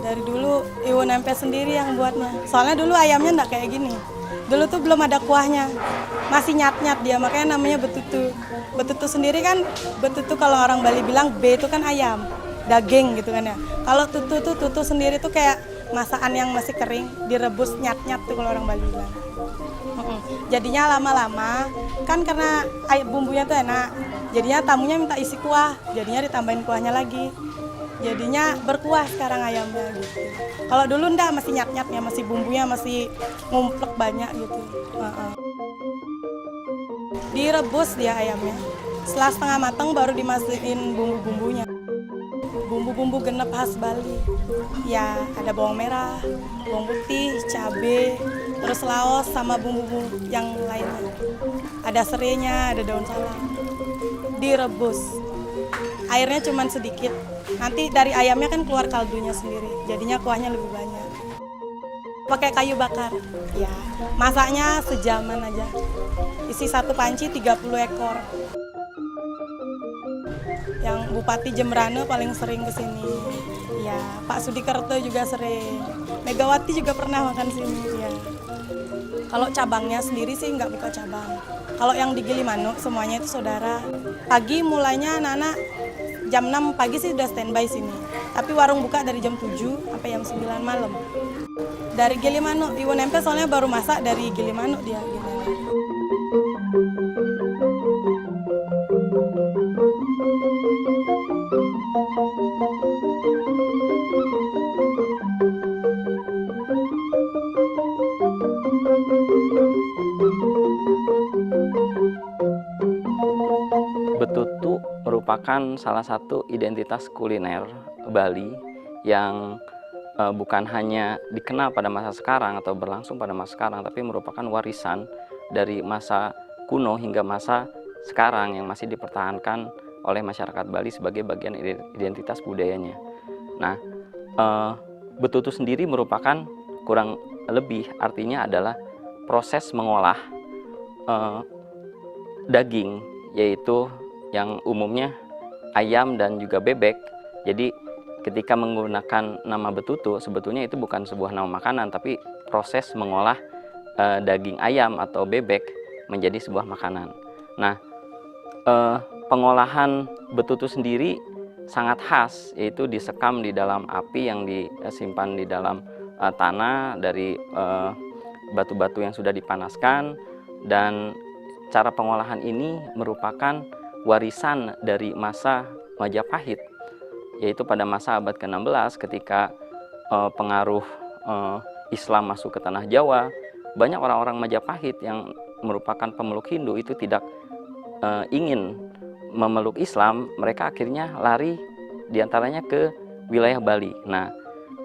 Dari dulu Ibu Nempe sendiri yang buatnya. Soalnya dulu ayamnya enggak kayak gini. Dulu tuh belum ada kuahnya. Masih nyat-nyat dia, makanya namanya betutu. Betutu sendiri kan, betutu kalau orang Bali bilang B itu kan ayam, daging gitu kan ya. Kalau tutu sendiri tuh kayak masakan yang masih kering, direbus nyat-nyat tuh kalau orang Bali bilang. Jadinya lama-lama kan karena bumbunya tuh enak. Jadinya tamunya minta isi kuah, jadinya ditambahin kuahnya lagi. Jadinya berkuah sekarang ayamnya gitu. Kalau dulu enggak, masih nyat-nyatnya, masih bumbunya masih ngumplek banyak gitu. Direbus dia ayamnya. Setelah setengah matang baru dimasukin bumbu-bumbunya. Bumbu-bumbu genep khas Bali. Ya, ada bawang merah, bawang putih, cabai, terus laos sama bumbu-bumbu yang lainnya. Ada serainya, ada daun salam. Direbus. Airnya cuma sedikit. Nanti dari ayamnya kan keluar kaldunya sendiri. Jadinya kuahnya lebih banyak. Pakai kayu bakar. Ya, masaknya sejaman aja. Isi satu panci 30 ekor. Yang Bupati Jembrane paling sering ke sini. Ya, Pak Sudikerto juga sering. Megawati juga pernah makan sini. Ya. Kalau cabangnya sendiri sih nggak buka cabang. Kalau yang di Gilimanuk semuanya itu saudara. Pagi mulainya anak-anak jam 6 pagi sih udah standby sini. Tapi warung buka dari jam 7 sampai jam 9 malam. Dari Gilimanuk, Ibu Nempe soalnya baru masak dari Gilimanuk dia. Betutu merupakan salah satu identitas kuliner Bali yang bukan hanya dikenal pada masa sekarang atau berlangsung pada masa sekarang, tapi merupakan warisan dari masa kuno hingga masa sekarang yang masih dipertahankan oleh masyarakat Bali sebagai bagian identitas budayanya. Nah, betutu sendiri merupakan kurang lebih artinya adalah proses mengolah daging, yaitu yang umumnya ayam dan juga bebek. Jadi ketika menggunakan nama betutu, sebetulnya itu bukan sebuah nama makanan, tapi proses mengolah daging ayam atau bebek menjadi sebuah makanan. Nah, pengolahan betutu sendiri sangat khas, yaitu disekam di dalam api yang disimpan di dalam tanah dari batu-batu yang sudah dipanaskan, dan cara pengolahan ini merupakan warisan dari masa Majapahit, yaitu pada masa abad ke-16 ketika pengaruh Islam masuk ke tanah Jawa. Banyak orang-orang Majapahit yang merupakan pemeluk Hindu itu tidak ingin memeluk Islam, mereka akhirnya lari diantaranya ke wilayah Bali. Nah,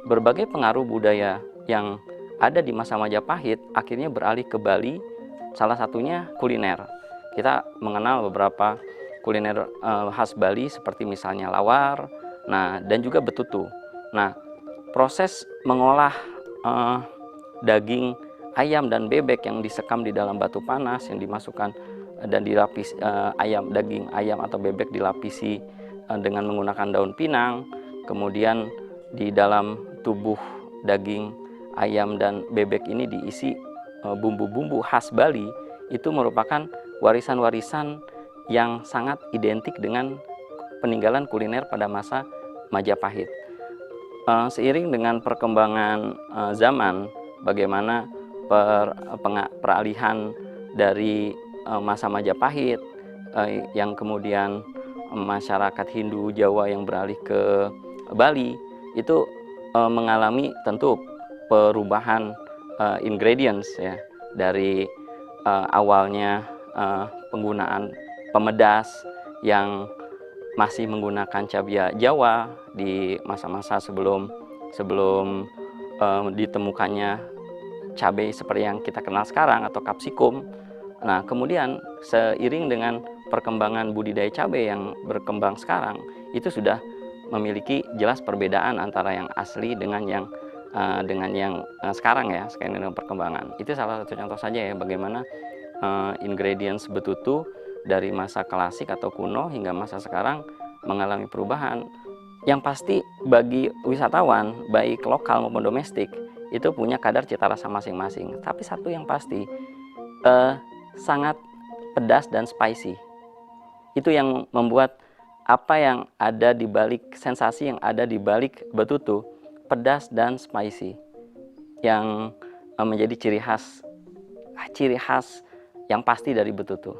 berbagai pengaruh budaya yang ada di masa Majapahit akhirnya beralih ke Bali, salah satunya kuliner. Kita mengenal beberapa kuliner khas Bali seperti misalnya lawar, nah, dan juga betutu. Nah, proses mengolah daging ayam dan bebek yang disekam di dalam batu panas yang dimasukkan dan dilapis daging ayam atau bebek dilapisi dengan menggunakan daun pinang, kemudian di dalam tubuh daging ayam dan bebek ini diisi bumbu-bumbu khas Bali. Itu merupakan warisan-warisan yang sangat identik dengan peninggalan kuliner pada masa Majapahit. Seiring dengan perkembangan zaman, bagaimana peralihan dari masa Majapahit yang kemudian masyarakat Hindu Jawa yang beralih ke Bali itu mengalami tentu perubahan ingredients ya, dari awalnya penggunaan pemedas yang masih menggunakan cabai Jawa di masa-masa sebelum ditemukannya cabai seperti yang kita kenal sekarang atau kapsikum. Nah, kemudian seiring dengan perkembangan budidaya cabai yang berkembang sekarang, itu sudah memiliki jelas perbedaan antara yang asli dengan yang sekarang ya, sekarang dengan perkembangan. Itu salah satu contoh saja ya bagaimana ingredients betutu dari masa klasik atau kuno hingga masa sekarang mengalami perubahan. Yang pasti bagi wisatawan baik lokal maupun domestik itu punya kadar cita rasa masing-masing. Tapi satu yang pasti sangat pedas dan spicy. Itu yang membuat apa yang ada di balik sensasi yang ada di balik betutu pedas dan spicy yang menjadi ciri khas yang pasti dari betutu.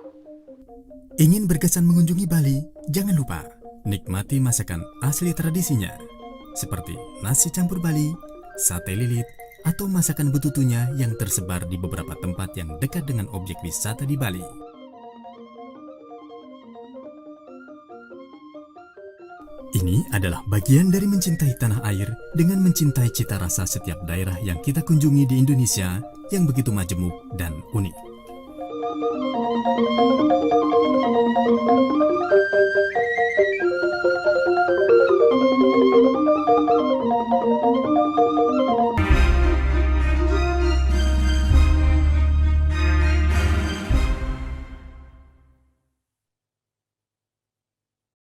Ingin berkesan mengunjungi Bali? Jangan lupa nikmati masakan asli tradisinya seperti nasi campur Bali, sate lilit, atau masakan betutunya yang tersebar di beberapa tempat yang dekat dengan objek wisata di Bali. Ini adalah bagian dari mencintai tanah air dengan mencintai cita rasa setiap daerah yang kita kunjungi di Indonesia yang begitu majemuk dan unik.